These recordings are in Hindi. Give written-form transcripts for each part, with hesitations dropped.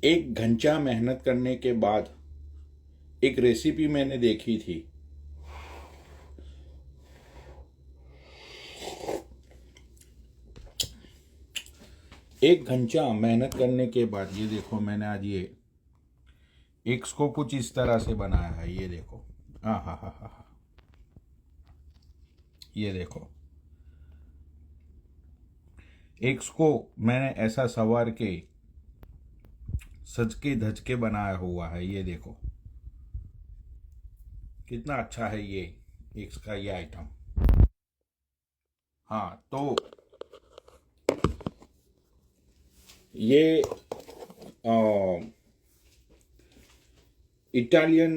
एक घंटा मेहनत करने के बाद एक रेसिपी मैंने देखी थी। एक घंटा मेहनत करने के बाद ये देखो, मैंने आज ये एग्स को कुछ इस तरह से बनाया है। ये देखो, हाँ हाँ हाँ हाँ हाँ, ये देखो, एग्स को मैंने ऐसा सवार के सज के धज के बनाया हुआ है। ये देखो कितना अच्छा है ये एग्स का ये आइटम। हाँ, तो ये इटालियन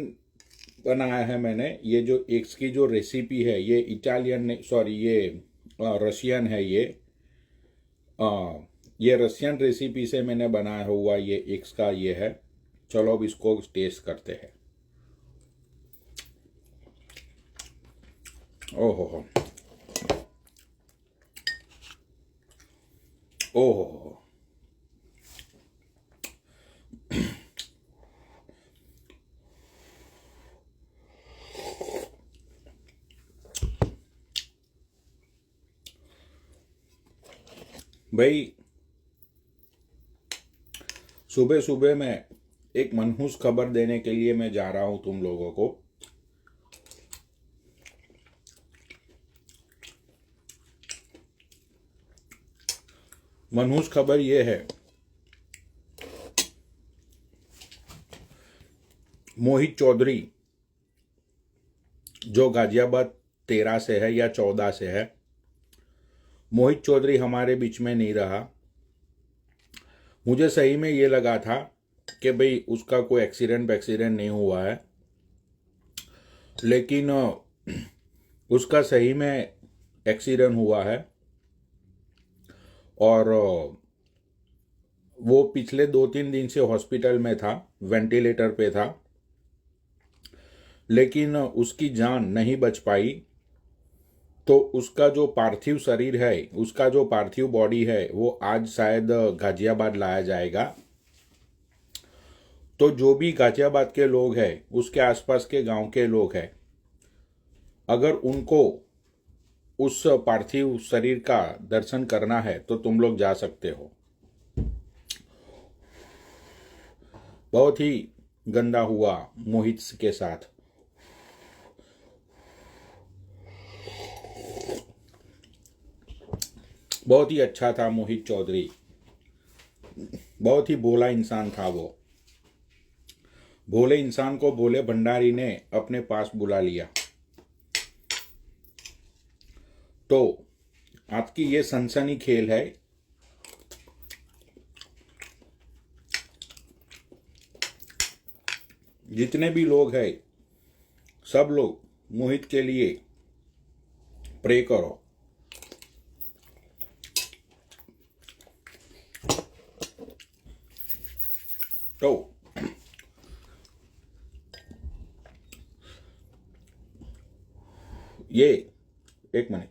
बनाया है मैंने। ये जो एग्स की जो रेसिपी है ये इटालियन, सॉरी, ये रशियन है। ये रशियन रेसिपी से मैंने बनाया हुआ ये एग्स का ये है। चलो अब इसको टेस्ट करते हैं। ओहो, ओहो, भाई सुबह सुबह मैं एक मनहूस खबर देने के लिए मैं जा रहा हूं तुम लोगों को। मनहूस खबर ये है, मोहित चौधरी जो गाजियाबाद 13 से है या 14 से है, मोहित चौधरी हमारे बीच में नहीं रहा। मुझे सही में ये लगा था कि भाई उसका कोई एक्सीडेंट नहीं हुआ है, लेकिन उसका सही में एक्सीडेंट हुआ है। और वो पिछले 2-3 दिन से हॉस्पिटल में था, वेंटिलेटर पे था, लेकिन उसकी जान नहीं बच पाई। तो उसका जो पार्थिव शरीर है, उसका जो पार्थिव बॉडी है, वो आज शायद गाजियाबाद लाया जाएगा। तो जो भी गाजियाबाद के लोग हैं, उसके आसपास के गांव के लोग हैं, अगर उनको उस पार्थिव शरीर का दर्शन करना है तो तुम लोग जा सकते हो। बहुत ही गंदा हुआ मोहित के साथ। बहुत ही अच्छा था मोहित चौधरी, बहुत ही भोला इंसान था वो। भोले इंसान को भोले भंडारी ने अपने पास बुला लिया। तो आपकी ये सनसनी खेल है। जितने भी लोग हैं, सब लोग मोहित के लिए प्रे करो। तो ये एक मिनट,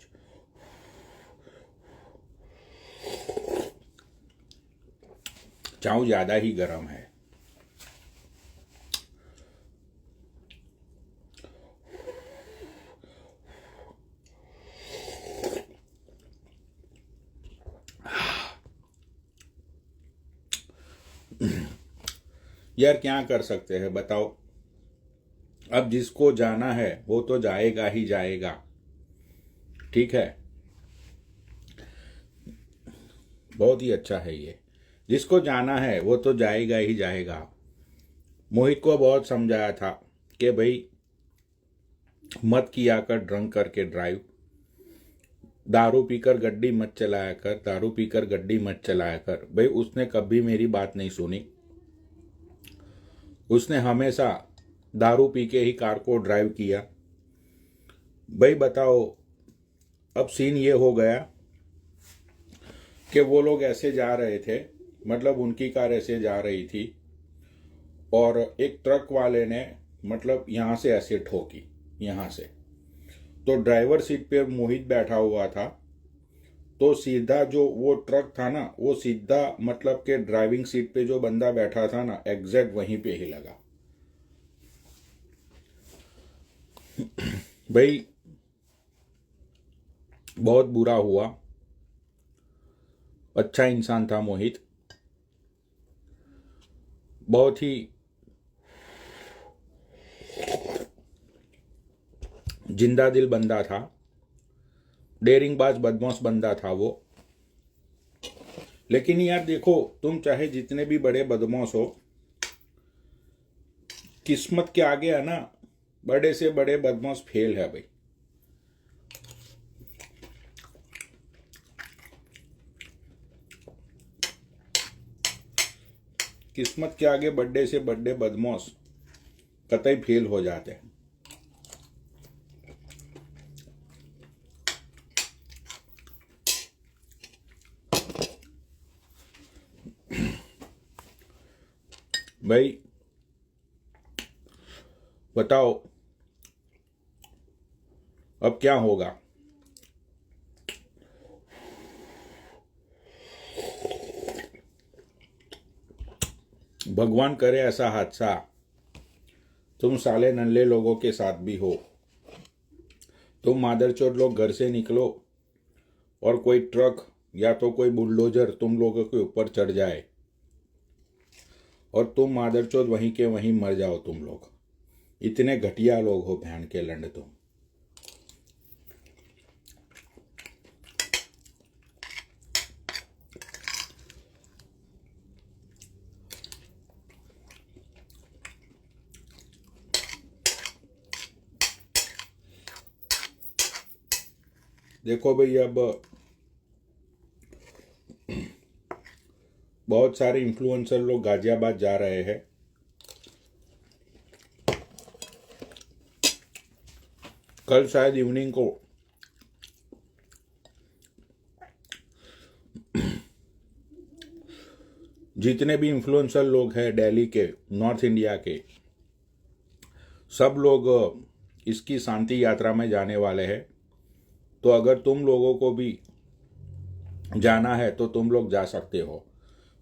चाव ज्यादा ही गर्म है। यार क्या कर सकते हैं बताओ। अब जिसको जाना है वो तो जाएगा ही जाएगा, ठीक है। बहुत ही अच्छा है ये। जिसको जाना है वो तो जाएगा ही जाएगा। मोहित को बहुत समझाया था कि भाई मत किया कर ड्रंक करके ड्राइव, दारू पीकर गड्डी मत चलाया कर, दारू पीकर गड्डी मत चलाया कर। भाई उसने कभी मेरी बात नहीं सुनी। उसने हमेशा दारू पी के ही कार को ड्राइव किया। भाई बताओ, अब सीन ये हो गया कि वो लोग ऐसे जा रहे थे, मतलब उनकी कार ऐसे जा रही थी, और एक ट्रक वाले ने मतलब यहाँ से ऐसे ठोकी, यहाँ से। तो ड्राइवर सीट पे मोहित बैठा हुआ था, तो सीधा जो वो ट्रक था ना, वो सीधा मतलब के ड्राइविंग सीट पे जो बंदा बैठा था ना, एग्जैक्ट वहीं पे ही लगा। भाई बहुत बुरा हुआ। अच्छा इंसान था मोहित, बहुत ही जिंदा दिल बंदा था, डेरिंगबाज बदमाश बंदा था वो। लेकिन यार देखो, तुम चाहे जितने भी बड़े बदमाश हो, किस्मत के आगे है ना, बड़े से बड़े बदमाश फेल है भाई। किस्मत के आगे बड़े से बड़े बदमाश कतई फेल हो जाते हैं। भाई बताओ अब क्या होगा। भगवान करे ऐसा हादसा तुम साले नल्ले लोगों के साथ भी हो। तुम मादरचोद लोग घर से निकलो और कोई ट्रक या तो कोई बुलडोजर तुम लोगों के ऊपर चढ़ जाए और तुम मादरचोद वहीं के वहीं मर जाओ। तुम लोग इतने घटिया लोग हो बहन के लंड तुम। देखो भाई, अब बहुत सारे इन्फ्लुएंसर लोग गाजियाबाद जा रहे हैं। कल शायद इवनिंग को जितने भी इन्फ्लुएंसर लोग हैं दिल्ली के, नॉर्थ इंडिया के, सब लोग इसकी शांति यात्रा में जाने वाले हैं। तो अगर तुम लोगों को भी जाना है तो तुम लोग जा सकते हो।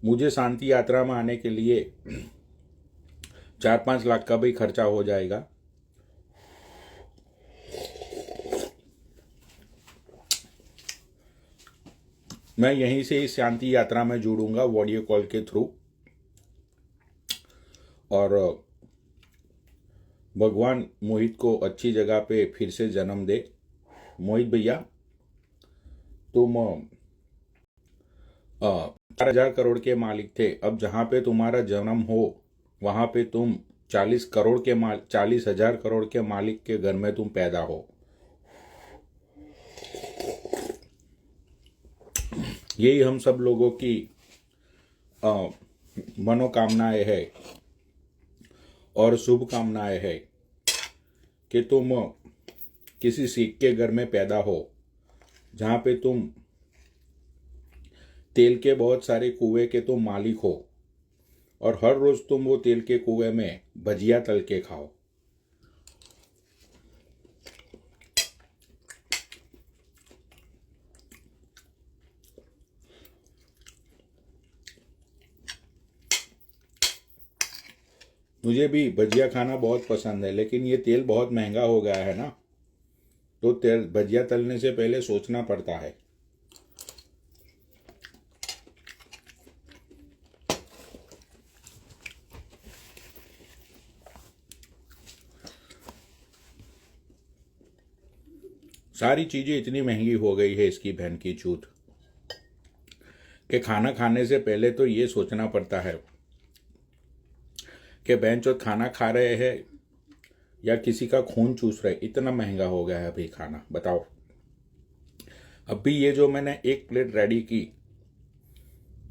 मुझे शांति यात्रा में आने के लिए 4-5 लाख का भी खर्चा हो जाएगा। मैं यहीं से इस शांति यात्रा में जुड़ूंगा ऑडियो कॉल के थ्रू। और भगवान मोहित को अच्छी जगह पे फिर से जन्म दे। मोहित भैया, तुम 4,000 करोड़ के मालिक थे। अब जहाँ पे तुम्हारा जन्म हो वहाँ पे तुम 40,000 करोड़ के मालिक के घर में तुम पैदा हो। यही हम सब लोगों की मनोकामनाएं है और शुभकामनाएं है कि तुम किसी सिख के घर में पैदा हो जहाँ पे तुम तेल के बहुत सारे कुएं के तुम मालिक हो और हर रोज तुम वो तेल के कुएं में भजिया तल के खाओ। मुझे भी भजिया खाना बहुत पसंद है, लेकिन ये तेल बहुत महंगा हो गया है ना, तो तेल भजिया तलने से पहले सोचना पड़ता है। सारी चीजें इतनी महंगी हो गई है इसकी बहन की चूत कि खाना खाने से पहले तो ये सोचना पड़ता है कि बहन चौथ खाना खा रहे हैं या किसी का खून चूस रहे। इतना महंगा हो गया है अभी खाना, बताओ। अभी ये जो मैंने एक प्लेट रेडी की,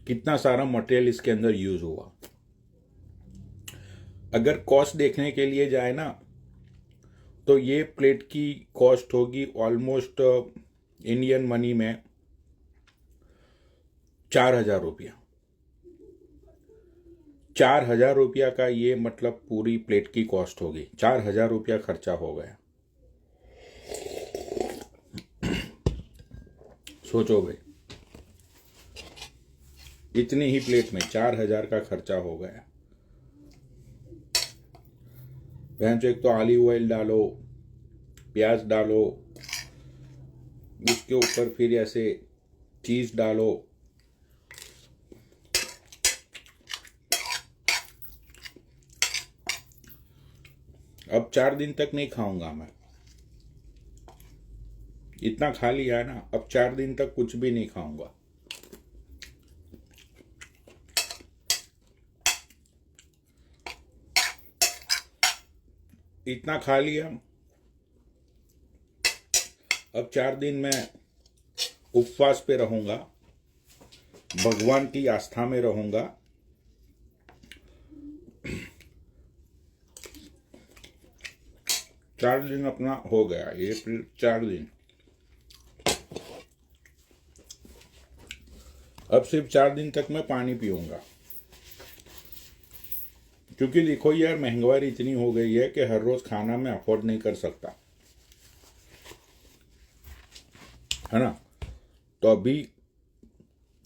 कितना सारा मटेरियल इसके अंदर यूज हुआ। अगर कॉस्ट देखने के लिए जाए ना, तो ये प्लेट की कॉस्ट होगी ऑलमोस्ट इंडियन मनी में 4,000 रुपया। 4,000 रुपया का ये मतलब पूरी प्लेट की कॉस्ट होगी। 4,000 रुपया खर्चा हो गया। सोचो भाई, इतनी ही प्लेट में 4,000 का खर्चा हो गया। बहन एक तो ऑलिव ऑयल डालो, प्याज डालो, उसके ऊपर फिर ऐसे चीज डालो, अब 4 दिन तक नहीं खाऊंगा मैं। इतना खा लिया है ना, अब 4 दिन तक कुछ भी नहीं खाऊंगा। इतना खा लिया, अब 4 दिन मैं उपवास पे रहूंगा, भगवान की आस्था में रहूंगा। चार दिन अपना हो गया ये, 4 दिन। अब सिर्फ 4 दिन तक मैं पानी पीऊंगा, क्योंकि देखो यार महंगाई इतनी हो गई है कि हर रोज खाना मैं अफोर्ड नहीं कर सकता, है ना। तो अभी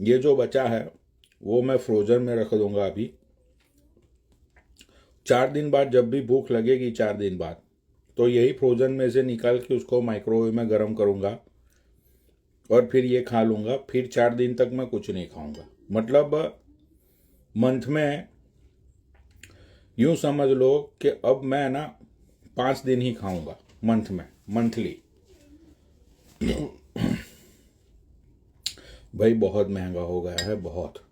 ये जो बचा है वो मैं फ्रोजन में रख दूंगा। अभी 4 दिन बाद जब भी भूख लगेगी, 4 दिन बाद, तो यही फ्रोजन में से निकाल के उसको माइक्रोवेव में गर्म करूंगा और फिर ये खा लूंगा। फिर 4 दिन तक मैं कुछ नहीं खाऊंगा। मतलब मंथ में यूं समझ लो कि अब मैं ना 5 दिन ही खाऊंगा मंथ में, मंथली। भाई बहुत महंगा हो गया है, बहुत।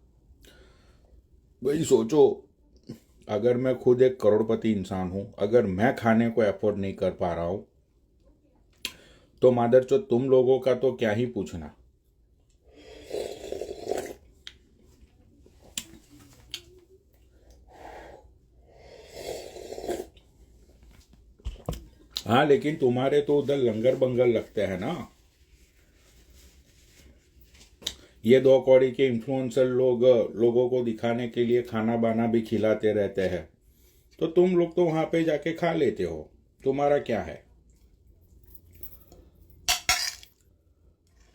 भाई सोचो, अगर मैं खुद एक करोड़पति इंसान हूं, अगर मैं खाने को अफोर्ड नहीं कर पा रहा हूं, तो मादरचोद तुम लोगों का तो क्या ही पूछना। हाँ, लेकिन तुम्हारे तो उधर लंगर बंगर लगते हैं ना। ये 2 कौड़ी के इन्फ्लुएंसर लोगों को दिखाने के लिए खाना बाना भी खिलाते रहते हैं, तो तुम लोग तो वहां पे जाके खा लेते हो, तुम्हारा क्या है।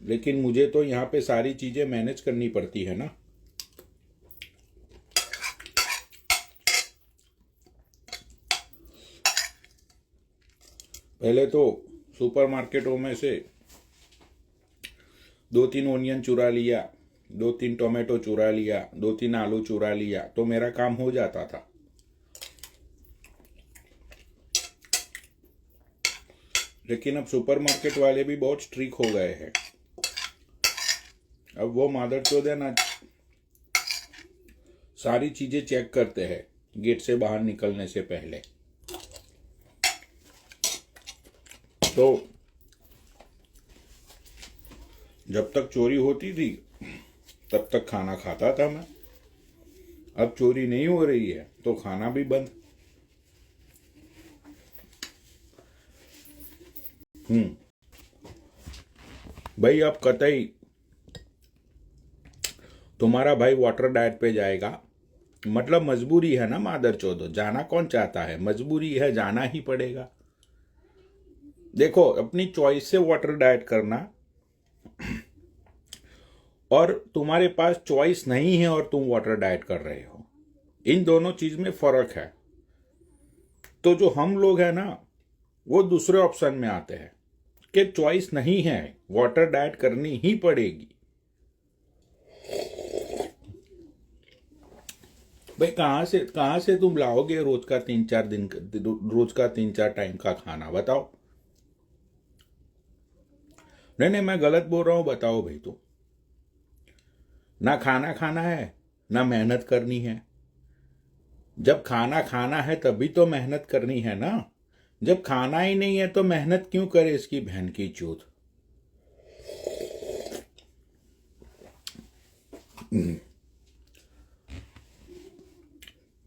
लेकिन मुझे तो यहाँ पे सारी चीजें मैनेज करनी पड़ती है ना। पहले तो सुपरमार्केटों में से 2-3 ओनियन चुरा लिया, 2-3 टोमेटो चुरा लिया, 2-3 आलू चुरा लिया, तो मेरा काम हो जाता था। लेकिन अब सुपरमार्केट वाले भी बहुत स्ट्रिक हो गए हैं। अब वो मादरचोद है ना, सारी चीजें चेक करते हैं गेट से बाहर निकलने से पहले। तो जब तक चोरी होती थी तब तक खाना खाता था मैं। अब चोरी नहीं हो रही है तो खाना भी बंद। भाई अब कतई तुम्हारा भाई वाटर डाइट पे जाएगा, मतलब मजबूरी है ना मादरचोद, जाना कौन चाहता है, मजबूरी है, जाना ही पड़ेगा। देखो, अपनी चॉइस से वाटर डाइट करना और तुम्हारे पास चॉइस नहीं है और तुम वाटर डाइट कर रहे हो, इन दोनों चीज में फर्क है। तो जो हम लोग हैं ना, वो दूसरे ऑप्शन में आते हैं कि चॉइस नहीं है, वाटर डाइट करनी ही पड़ेगी। भाई कहां से तुम लाओगे रोज का 3-4 दिन, रोज का 3-4 टाइम का खाना, बताओ। नहीं, मैं गलत बोल रहा हूं, बताओ भाई। तो ना खाना खाना है ना मेहनत करनी है। जब खाना खाना है तभी तो मेहनत करनी है ना। जब खाना ही नहीं है तो मेहनत क्यों करे इसकी बहन की चूत।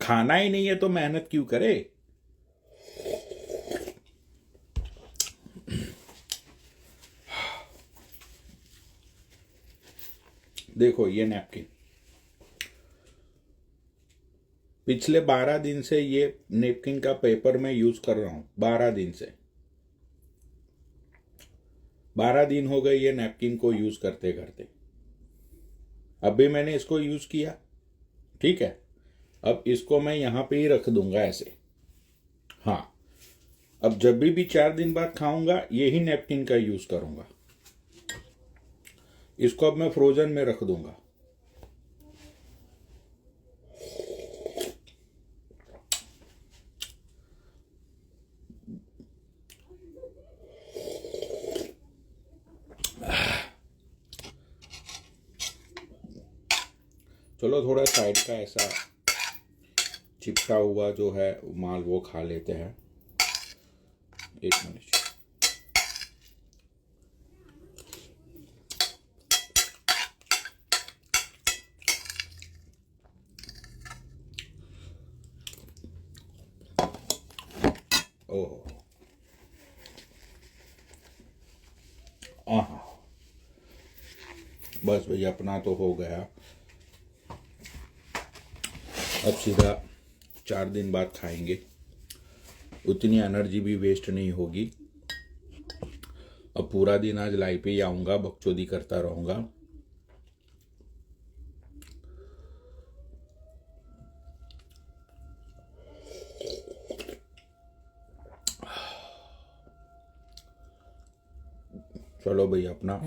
खाना ही नहीं है तो मेहनत क्यों करे। देखो ये नैपकिन, पिछले 12 दिन से ये नैपकिन का पेपर मैं यूज कर रहा हूं। 12 दिन से, 12 दिन हो गए ये नैपकिन को यूज करते करते। अभी मैंने इसको यूज किया, ठीक है। अब इसको मैं यहाँ पे ही रख दूंगा ऐसे। हाँ, अब जब भी 4 दिन बाद खाऊंगा यही नैपकिन का यूज करूंगा। इसको अब मैं फ्रोजन में रख दूंगा। चलो थोड़ा साइड का ऐसा चिपका हुआ जो है माल वो खा लेते हैं। 1 मिनट। ओह, आहा, बस भैया अपना तो हो गया। अब सीधा 4 दिन बाद खाएंगे, उतनी एनर्जी भी वेस्ट नहीं होगी। अब पूरा दिन आज लाई पे ही आऊँगा, बकचोदी करता रहूँगा। चलो भैया अपना